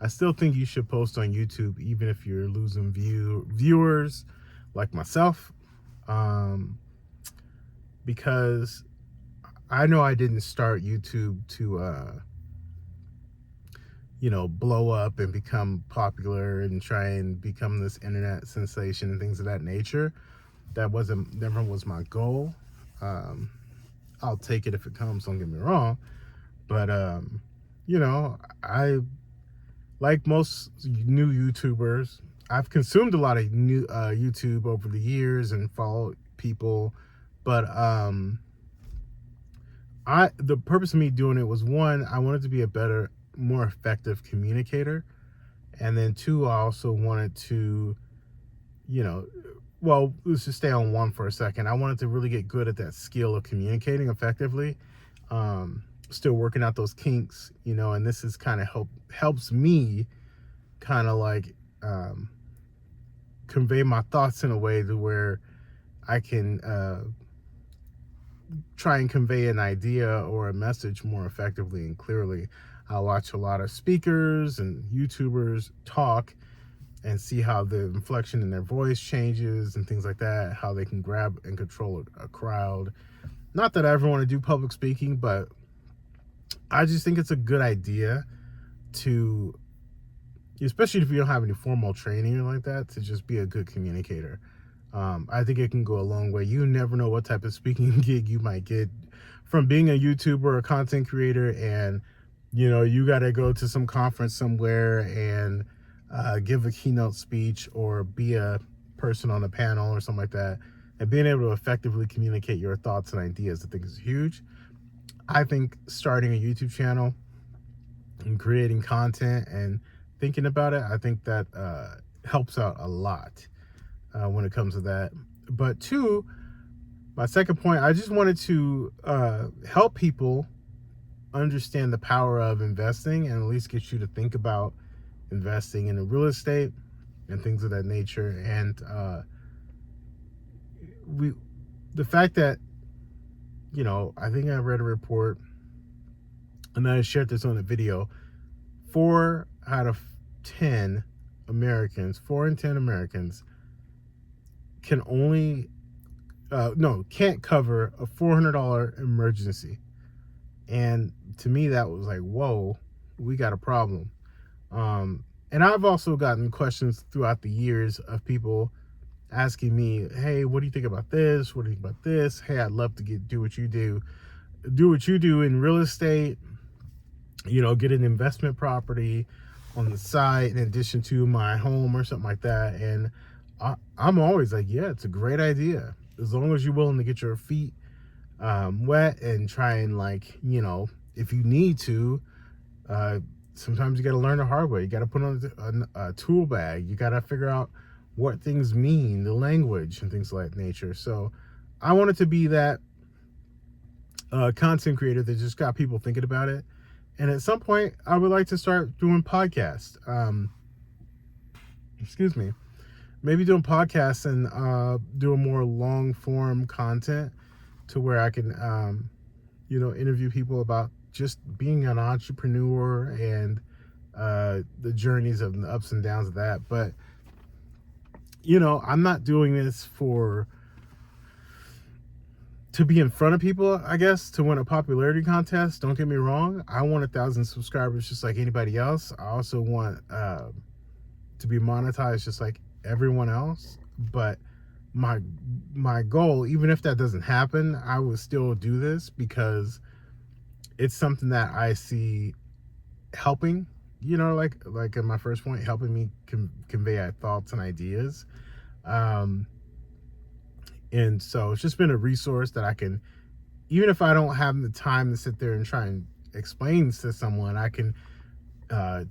I still think you should post on YouTube, even if you're losing viewers, like myself, um, because I know I didn't start YouTube to, blow up and become popular and try and become this internet sensation and things of that nature. That wasn't never was my goal. Um, I'll take it if it comes. Don't get me wrong, but I like most new YouTubers. I've consumed a lot of new YouTube over the years and followed people, but the purpose of me doing it was, one, I wanted to be a better, more effective communicator, and then two, I also wanted to, you know, well, let's just stay on one for a second. I wanted to really get good at that skill of communicating effectively. Still working out those kinks, and this is kind of helps me kind of like convey my thoughts in a way to where I can try and convey an idea or a message more effectively and clearly. I watch a lot of speakers and YouTubers talk and see how the inflection in their voice changes and things like that, how they can grab and control a crowd. Not that I ever want to do public speaking, but I just think it's a good idea to, especially if you don't have any formal training like that, to just be a good communicator. I think it can go a long way. You never know what type of speaking gig you might get from being a YouTuber or a content creator, and you got to go to some conference somewhere and give a keynote speech or be a person on a panel or something like that. And being able to effectively communicate your thoughts and ideas, I think, is huge. I think starting a YouTube channel and creating content and thinking about it, I think that helps out a lot when it comes to that. But two, my second point, I just wanted to help people understand the power of investing and at least get you to think about investing in real estate and things of that nature. And the fact that, I think I read a report and I shared this on a video. 4 out of 10 Americans, 4 in 10 Americans can only, can't cover a $400 emergency. And to me, that was like, whoa, we got a problem. And I've also gotten questions throughout the years of people asking me, hey, what do you think about this? What do you think about this? Hey, I'd love to do what you do. Do what you do in real estate, get an investment property on the side in addition to my home or something like that. And I'm always like, yeah, it's a great idea. As long as you're willing to get your feet wet and try and, like, if you need to, sometimes you got to learn the hard way. You got to put on a tool bag. You got to figure out what things mean, the language and things like that nature. So I wanted to be that content creator that just got people thinking about it. And at some point, I would like to start doing podcasts. Excuse me. Maybe doing podcasts and doing more long form content to where I can, interview people about just being an entrepreneur and the journeys of the ups and downs of that. But, I'm not doing this to be in front of people, I guess, to win a popularity contest. Don't get me wrong. I want 1,000 subscribers just like anybody else. I also want to be monetized just like everyone else. But my goal, even if that doesn't happen, I will still do this because it's something that I see helping, like in my first point, helping me convey thoughts and ideas. And so it's just been a resource that I can, even if I don't have the time to sit there and try and explain to someone, I can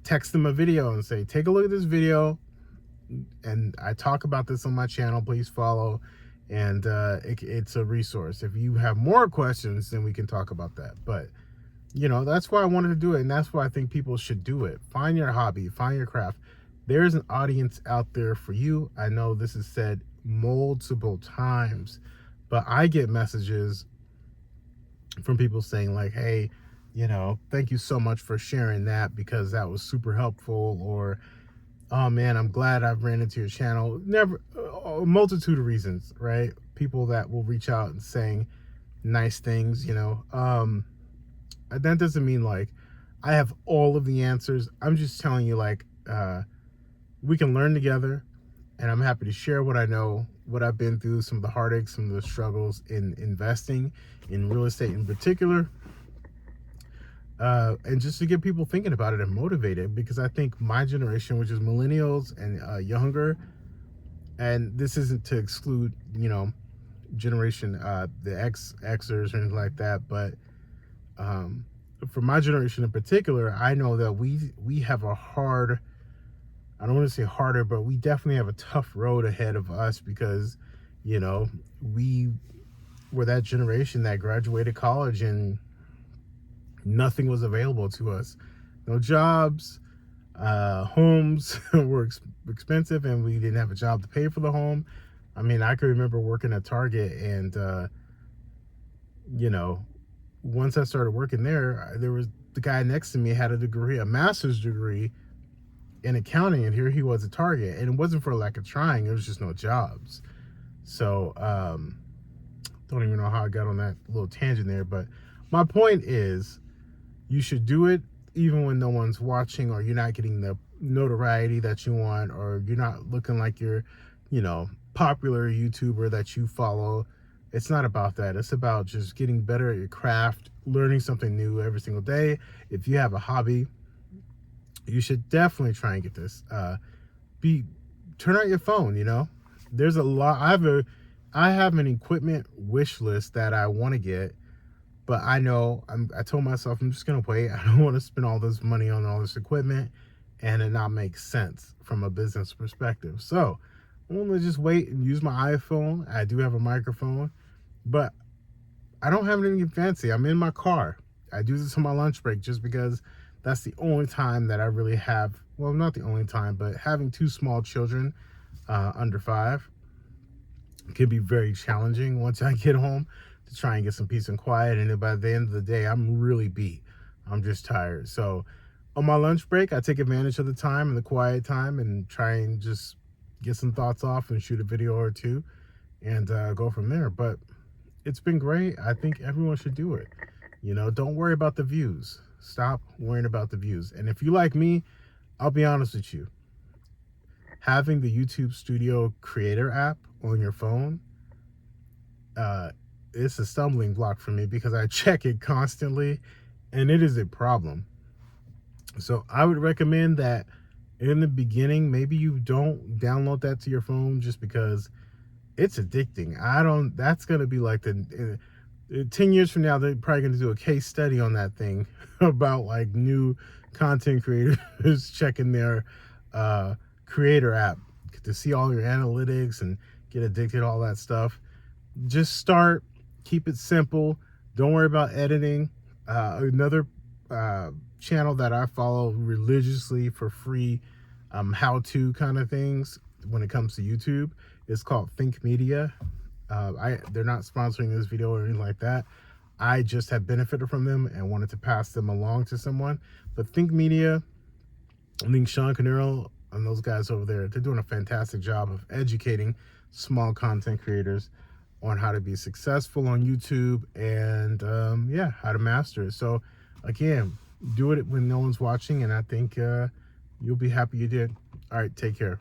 text them a video and say, take a look at this video. And I talk about this on my channel, please follow. And it's a resource. If you have more questions, then we can talk about that. But, that's why I wanted to do it. And that's why I think people should do it. Find your hobby, find your craft. There's an audience out there for you. I know this is said multiple times, but I get messages from people saying like, hey, thank you so much for sharing that because that was super helpful. Or, oh man, I'm glad I've ran into your channel. Never, a multitude of reasons, right? People that will reach out and saying nice things, that doesn't mean like I have all of the answers. I'm just telling you, like, we can learn together, and I'm happy to share what I know, what I've been through, some of the heartaches, some of the struggles in investing in real estate in particular, and just to get people thinking about it and motivated, because I think my generation, which is millennials and younger, and this isn't to exclude, generation, the Xers or anything like that, but for my generation in particular, I know that we have a hard, I don't want to say harder, but we definitely have a tough road ahead of us because, we were that generation that graduated college and nothing was available to us. No jobs, homes were expensive, and we didn't have a job to pay for the home. I mean, I can remember working at Target, and once I started working there was the guy next to me had a degree, a master's degree in accounting, and here he was at Target, and it wasn't for lack of trying, it was just no jobs. So don't even know how I got on that little tangent there, but my point is, you should do it even when no one's watching, or you're not getting the notoriety that you want, or you're not looking like you're, popular YouTuber that you follow. It's not about that. It's about just getting better at your craft, learning something new every single day. If you have a hobby, you should definitely try and get this. Turn out your phone, There's a lot. I have an equipment wish list that I want to get, but I know I told myself I'm just gonna wait. I don't want to spend all this money on all this equipment and it not make sense from a business perspective. So I'm gonna just wait and use my iPhone. I do have a microphone, but I don't have anything fancy. I'm in my car. I do this on my lunch break just because that's the only time that I really have, well, not the only time, but having two small children under 5 can be very challenging once I get home to try and get some peace and quiet. And by the end of the day, I'm really beat. I'm just tired. So on my lunch break, I take advantage of the time and the quiet time and try and just get some thoughts off and shoot a video or two and go from there. But it's been great. I think everyone should do it. Don't worry about the views. Stop worrying about the views. And if you like me, I'll be honest with you. Having the YouTube Studio Creator app on your phone, it's a stumbling block for me because I check it constantly and it is a problem. So I would recommend that in the beginning, maybe you don't download that to your phone just because it's addicting. That's going to be like 10 years from now, they're probably going to do a case study on that thing about like new content creators checking their creator app to see all your analytics and get addicted to all that stuff. Just start, keep it simple. Don't worry about editing. Another channel that I follow religiously for free how-to kind of things when it comes to YouTube is called Think Media. They're not sponsoring this video or anything like that. I just have benefited from them and wanted to pass them along to someone. But Think Media, I think Sean Canero and those guys over there, they're doing a fantastic job of educating small content creators on how to be successful on YouTube and how to master it. So again, do it when no one's watching, and I think you'll be happy you did. All right, take care.